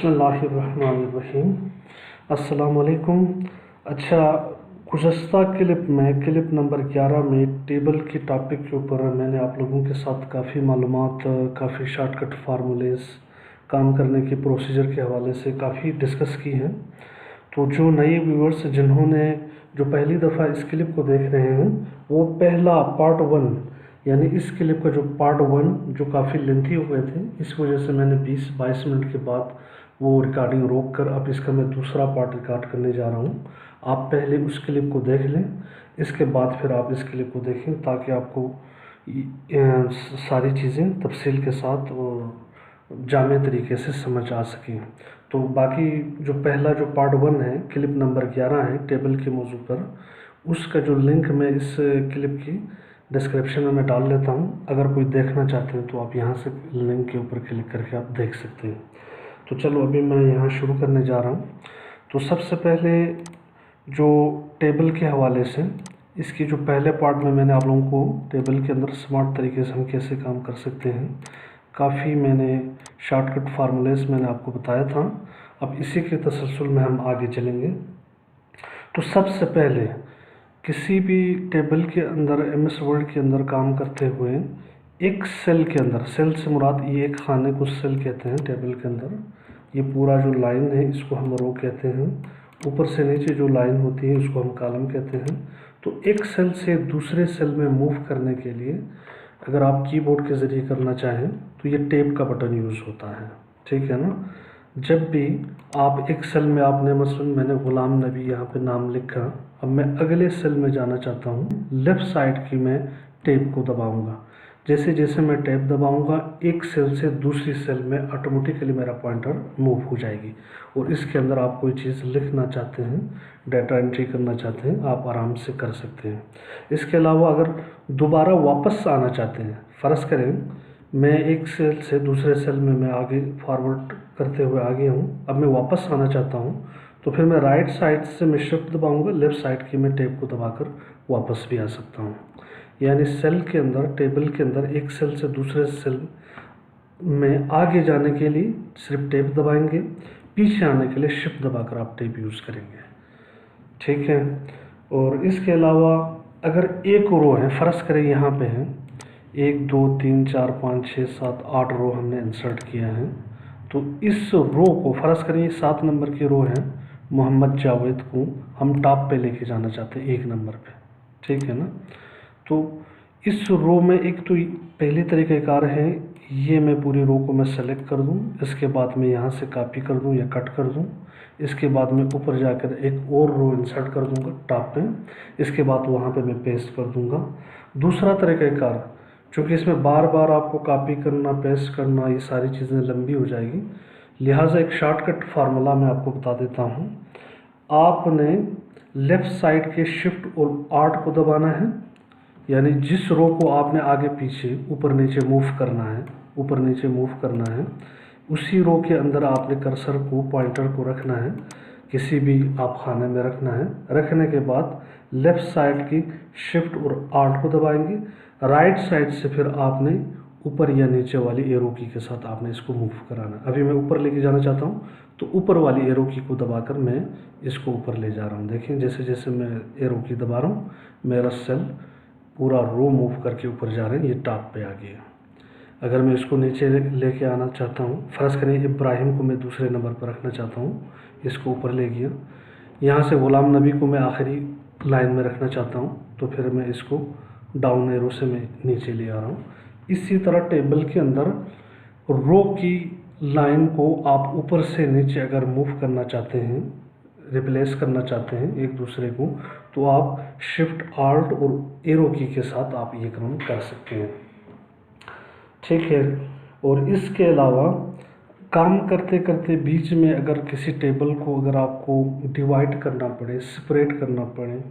बिस्मिल्लाहिर्रहमानिर्रहीम। अस्सलामुअलैकुम। अच्छा, गुज़श्ता क्लिप नंबर 11 में टेबल की टॉपिक के ऊपर मैंने आप लोगों के साथ काफ़ी मालूमात, काफ़ी शॉर्टकट फार्मूलेस, काम करने के प्रोसीजर के हवाले से काफ़ी डिस्कस की हैं। तो जो नए व्यूअर्स जिन्होंने जो पहली दफ़ा इस क्लिप को देख रहे हैं, वो पहला पार्ट 1 यानी इस क्लिप का जो पार्ट 1 जो काफ़ी लेंथी हुए थे, इस वजह से मैंने 20-22 मिनट के बाद वो रिकॉर्डिंग रोक कर अब इसका मैं दूसरा पार्ट रिकॉर्ड करने जा रहा हूँ। आप पहले उस क्लिप को देख लें, इसके बाद फिर आप इस क्लिप को देखें ताकि आपको सारी चीज़ें तफसील के साथ और जामे तरीके से समझ आ सकें। तो बाकी जो पहला जो पार्ट 1 है, क्लिप नंबर 11 है टेबल के मौजू पर, उसका जो लिंक मैं इस क्लिप की डिस्क्रिप्शन में मैं डाल लेता हूँ। अगर कोई देखना चाहते हैं तो आप यहाँ से लिंक के ऊपर क्लिक करके आप देख सकते हैं। तो चलो अभी मैं यहाँ शुरू करने जा रहा हूँ। तो सबसे पहले जो टेबल के हवाले से इसकी जो पहले पार्ट में मैंने आप लोगों को टेबल के अंदर स्मार्ट तरीके से हम कैसे काम कर सकते हैं, काफ़ी मैंने शॉर्टकट फार्मूलेस मैंने आपको बताया था। अब इसी के तसलसल में हम आगे चलेंगे। तो सबसे पहले किसी भी टेबल के अंदर MS वर्ड के अंदर काम करते हुए एक सेल के अंदर, सेल से मुराद ये एक खाने को सेल कहते हैं टेबल के अंदर। ये पूरा जो लाइन है इसको हम रो कहते हैं, ऊपर से नीचे जो लाइन होती है उसको हम कॉलम कहते हैं। तो एक सेल से दूसरे सेल में मूव करने के लिए अगर आप कीबोर्ड के ज़रिए करना चाहें तो ये टैब का बटन यूज़ होता है, ठीक है ना। जब भी आप एक सेल में आपने मसलन मैंने ग़ुलाम नबी यहाँ पे नाम लिखा, अब मैं अगले सेल में जाना चाहता हूँ, लेफ़्ट साइड की मैं टैब को दबाऊँगा। जैसे जैसे मैं टैब दबाऊँगा एक सेल से दूसरी सेल में ऑटोमेटिकली मेरा पॉइंटर मूव हो जाएगी। और इसके अंदर आप कोई चीज़ लिखना चाहते हैं, डाटा एंट्री करना चाहते हैं, आप आराम से कर सकते हैं। इसके अलावा अगर दोबारा वापस आना चाहते हैं, फ़र्ज़ करें मैं एक सेल से दूसरे सेल में मैं आगे फॉरवर्ड करते हुए आगे हूँ, अब मैं वापस आना चाहता हूँ, तो फिर मैं राइट साइड से मैं शिफ्ट दबाऊँगा, लेफ़्ट साइड की मैं टैब को दबाकर वापस भी आ सकता हूँ। यानी सेल के अंदर, टेबल के अंदर एक सेल से दूसरे सेल में आगे जाने के लिए सिर्फ टैब दबाएंगे, पीछे आने के लिए शिफ्ट दबाकर आप टैब यूज़ करेंगे, ठीक है। और इसके अलावा अगर एक रो है, फ़र्ज़ करें यहाँ पे है 1 2 3 4 5 6 7 8 रो हमने इंसर्ट किया है। तो इस रो को फ़र्ज़ करें ये 7 नंबर की रो है, मोहम्मद जावेद को हम टॉप पे लेके जाना चाहते हैं 1 नंबर पे, ठीक है ना। तो इस रो में एक तो पहले तरीक़ाकार है, ये मैं पूरी रो को मैं सेलेक्ट कर दूं, इसके बाद मैं यहाँ से कॉपी कर दूं या कट कर दूं, इसके बाद मैं ऊपर जाकर एक और रो इंसर्ट कर दूंगा टॉप पे, इसके बाद वहाँ पे मैं पेस्ट कर दूंगा। दूसरा तरीक़ाकार, चूँकि इसमें बार बार आपको कॉपी करना, पेस्ट करना, ये सारी चीज़ें लंबी हो जाएगी, लिहाजा एक शॉर्टकट फार्मूला मैं आपको बता देता हूँ। आपने लेफ़्ट साइड के शिफ्ट और 8 को दबाना है, यानी जिस रो को आपने आगे पीछे ऊपर नीचे मूव करना है, ऊपर नीचे मूव करना है, उसी रो के अंदर आपने कर्सर को, पॉइंटर को रखना है, किसी भी आप खाने में रखना है। रखने के बाद लेफ़्ट साइड की शिफ्ट और 8 को दबाएंगे, राइट साइड से फिर आपने ऊपर या नीचे वाली एरो की के साथ आपने इसको मूव कराना है। अभी मैं ऊपर लेके जाना चाहता हूँ, तो ऊपर वाली एरो की को दबाकर मैं इसको ऊपर ले जा रहा हूँ। देखिए जैसे जैसे मैं एरो की दबा रहा हूँ, मेरा सेल पूरा रो मूव करके ऊपर जा रहे हैं, ये टॉप पे आ गया। अगर मैं इसको नीचे लेके आना चाहता हूँ, फ़र्ज़ करें इब्राहिम को मैं दूसरे नंबर पर रखना चाहता हूँ, इसको ऊपर ले गया। यहाँ से ग़ुलाम नबी को मैं आखिरी लाइन में रखना चाहता हूँ, तो फिर मैं इसको डाउन एरो से मैं नीचे ले आ रहा हूँ। इसी तरह टेबल के अंदर रो की लाइन को आप ऊपर से नीचे अगर मूव करना चाहते हैं, रिप्लेस करना चाहते हैं एक दूसरे को, तो आप शिफ्ट आल्ट और एरो की के साथ आप ये काम कर सकते हैं, ठीक है। और इसके अलावा काम करते करते बीच में अगर किसी टेबल को अगर आपको डिवाइड करना पड़े, सेपरेट करना पड़े,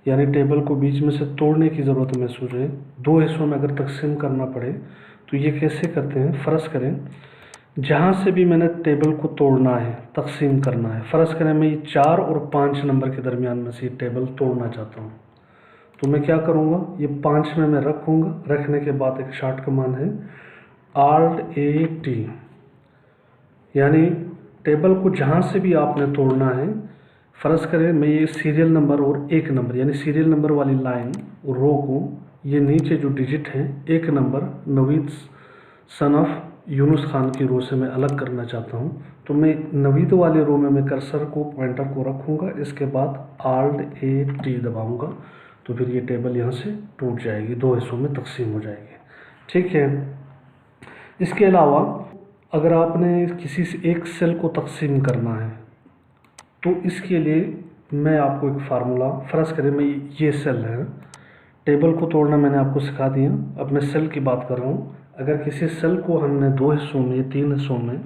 यानी टेबल को बीच में से तोड़ने की ज़रूरत महसूस है, 2 हिस्सों में अगर तकसीम करना पड़े, तो ये कैसे करते हैं। फ़र्ज़ करें जहाँ से भी मैंने टेबल को तोड़ना है, तकसीम करना है, फ़र्ज़ करें मैं ये 4 और 5 नंबर के दरमियान में से ये टेबल तोड़ना चाहता हूँ, तो मैं क्या करूँगा, ये 5 में मैं रखूँगा। रखने के बाद एक शॉर्ट कमांड है ALT-A-T, यानी टेबल को जहाँ से भी आपने तोड़ना है, फ़र्ज़ करें मैं ये सीरियल नंबर और एक नंबर यानी सीरियल नंबर वाली लाइन और रो को ये नीचे जो डिजिट है एक number Naveed son of Yunus Khan की रो से मैं अलग करना चाहता हूँ, तो मैं नवीद वाले रो में मैं कर्सर को पॉइंटर को रखूँगा, इसके बाद Alt+A+T दबाऊँगा तो फिर ये टेबल यहाँ से टूट जाएगी, दो हिस्सों में तकसीम हो जाएगी। ठीक है। इसके अलावा अगर आपने किसी से एक सेल को तकसीम करना है तो इसके लिए मैं आपको एक फार्मूला, फ़र्ज़ करें मैं ये सेल है, टेबल को तोड़ना मैंने आपको सिखा दिया, अब मैं सेल की बात कर रहा हूँ। अगर किसी सेल को हमने दो हिस्सों में, तीन हिस्सों में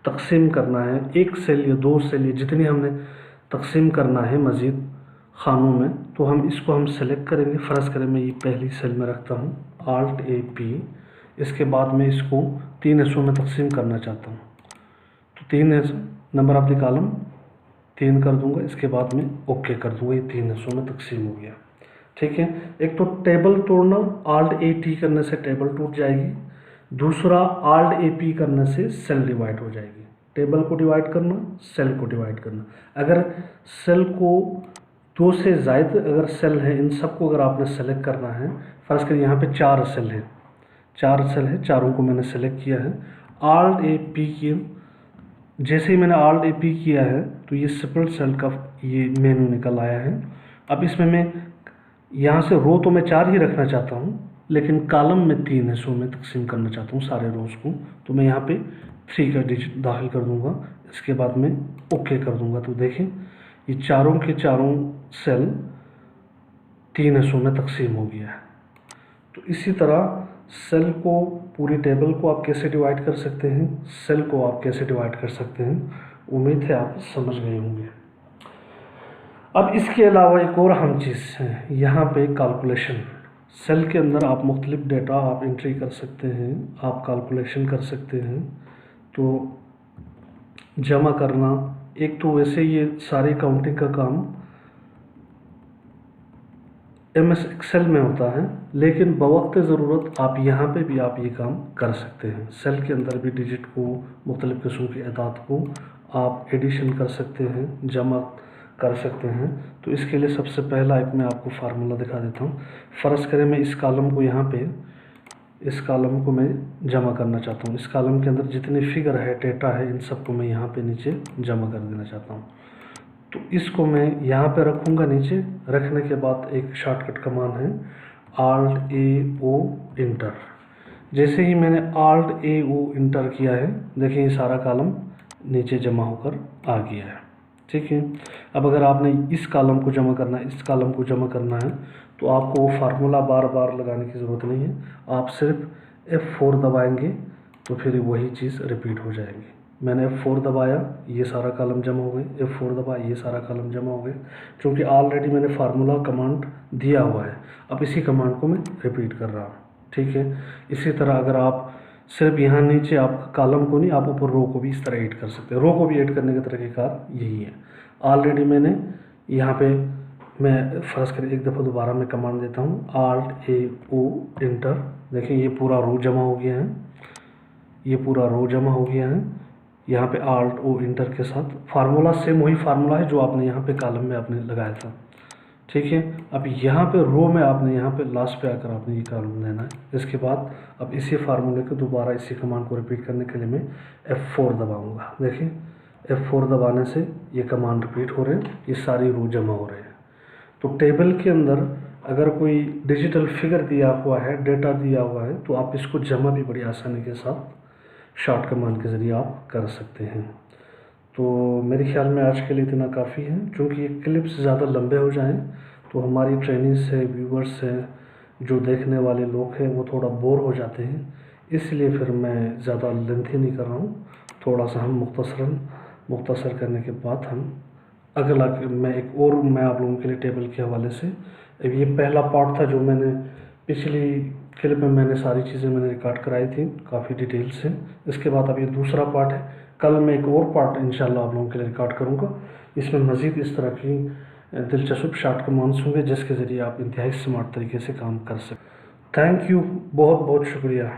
तकसीम करना है, एक सेल या दो सेल या जितनी हमने तकसीम करना है मज़ीद खानों में, तो हम इसको हम सेलेक्ट करेंगे। फ़र्ज़ करें मैं ये पहली सेल में रखता हूँ Alt+A+P, इसके बाद मैं इसको तीन हिस्सों में तकसीम करना चाहता हूँ, तो तीन नंबर ऑफ द कॉलम 3 कर दूंगा, इसके बाद में ओके कर दूंगा, ये तीन हिस्सों में तकसीम हो गया। ठीक है। एक तो टेबल तोड़ना, Alt+A+T करने से टेबल टूट जाएगी, दूसरा Alt+A+P करने से सेल डिवाइड हो जाएगी। टेबल को डिवाइड करना, सेल को डिवाइड करना। अगर सेल को दो से ज़ायद अगर सेल है, इन सबको अगर आपने सेलेक्ट करना है, फ़र्ज़ करिए यहाँ पे चार सेल है, चारों को मैंने सेलेक्ट किया है। Alt+A+P की जैसे ही मैंने Alt+A+P किया है तो ये सेपरेट सेल का ये मेनू निकल आया है। अब इसमें मैं यहाँ से रो तो मैं 4 ही रखना चाहता हूँ, लेकिन कॉलम में 3 हिस्सों में तकसीम करना चाहता हूँ सारे रोज़ को, तो मैं यहाँ पे 3 का डिजिट दाखिल कर दूँगा, इसके बाद में ओके कर दूँगा। तो देखें ये चारों के चारों सेल 3 हिस्सों में तकसीम हो गया है। तो इसी तरह सेल को, पूरी टेबल को आप कैसे डिवाइड कर सकते हैं, सेल को आप कैसे डिवाइड कर सकते हैं, उम्मीद है आप समझ गए होंगे। अब इसके अलावा एक और अहम चीज़ है यहाँ पे कैलकुलेशन। सेल के अंदर आप मुख्तलिफ डेटा आप एंट्री कर सकते हैं, आप कैलकुलेशन कर सकते हैं। तो जमा करना, एक तो वैसे ये सारी काउंटिंग का काम MS एक्सेल में होता है, लेकिन बवक्त ज़रूरत आप यहाँ पे भी आप ये काम कर सकते हैं। सेल के अंदर भी डिजिट को, मुख्तलिफ़ किस्म की अदाद को आप एडिशन कर सकते हैं, जमा कर सकते हैं। तो इसके लिए सबसे पहला एक मैं आपको फार्मूला दिखा देता हूँ। फ़र्ज़ करें मैं इस कॉलम को यहाँ पे, इस कॉलम को मैं जमा करना चाहता हूँ। इस कॉलम के अंदर जितने फिगर है, डेटा है, इन सबको मैं यहाँ पे नीचे जमा कर देना चाहता हूँ। तो इसको मैं यहाँ पे रखूँगा नीचे, रखने के बाद एक शॉर्टकट कमांड है Alt+A+O इंटर। जैसे ही मैंने Alt+A+O इंटर किया है, देखिए ये सारा कॉलम नीचे जमा होकर आ गया है। ठीक है। अब अगर आपने इस कॉलम को जमा करना है, इस कॉलम को जमा करना है, तो आपको वो फार्मूला बार बार लगाने की ज़रूरत नहीं है, आप सिर्फ F4 दबाएंगे तो फिर वही चीज़ रिपीट हो जाएगी। मैंने F4 दबाया, ये सारा कॉलम जमा हो गए, F4 दबाया, ये सारा कॉलम जमा हो गए, क्योंकि ऑलरेडी मैंने फार्मूला कमांड दिया हुआ है। अब इसी कमांड को मैं रिपीट कर रहा हूँ। ठीक है। इसी तरह अगर आप सिर्फ यहाँ नीचे आप कॉलम को नहीं, आप ऊपर रो को भी इस तरह ऐड कर सकते हैं। रो को भी ऐड करने का तरीक़ाकार यही है। ऑलरेडी मैंने यहाँ पे, मैं फ़र्ज़ कर एक दफ़ा दोबारा मैं कमांड देता हूँ Alt+A+O इंटर। देखिए ये पूरा रो जमा हो गया है, ये पूरा रो जमा हो गया है। यहाँ पे Alt+O इंटर के साथ फार्मूला सेम वही फार्मूला है जो आपने यहाँ पे कॉलम में आपने लगाया था। ठीक है। अब यहाँ पे रो में आपने यहाँ पे लास्ट पे आकर आपने ये कॉलम लेना है। इसके बाद अब इसी फार्मूले को दोबारा इसी कमांड को रिपीट करने के लिए मैं F4 दबाऊँगा। देखिए F4 दबाने से ये कमांड रिपीट हो रहे हैं, ये सारी रो जमा हो रहे हैं। तो टेबल के अंदर अगर कोई डिजिटल फिगर दिया हुआ है, डेटा दिया हुआ है, तो आप इसको जमा भी बड़ी आसानी के साथ शॉर्ट कमांड के ज़रिए आप कर सकते हैं। तो मेरे ख्याल में आज के लिए इतना काफ़ी है। चूँकि ये क्लिप्स ज़्यादा लंबे हो जाएं तो हमारी ट्रेनिंग से व्यूवर्स से जो देखने वाले लोग हैं वो थोड़ा बोर हो जाते हैं, इसलिए फिर मैं ज़्यादा लेंथी नहीं कर रहा हूँ। थोड़ा सा हम मुख्तसर करने के बाद हम अगला मैं आप लोगों के लिए टेबल के हवाले से, अब ये पहला पार्ट था जो मैंने पिछली क्लिप में मैंने सारी चीज़ें मैंने रिकॉर्ड कराई थी काफ़ी डिटेल से। इसके बाद अब ये दूसरा पार्ट है। कल मैं एक और पार्ट इंशाल्लाह आप लोगों के लिए रिकॉर्ड करूँगा। इसमें मज़ीद इस तरह की दिलचस्प शॉर्ट कमांड्स होंगे जिसके ज़रिए आप इंतहाई स्मार्ट तरीके से काम कर सकते। थैंक यू, बहुत बहुत शुक्रिया।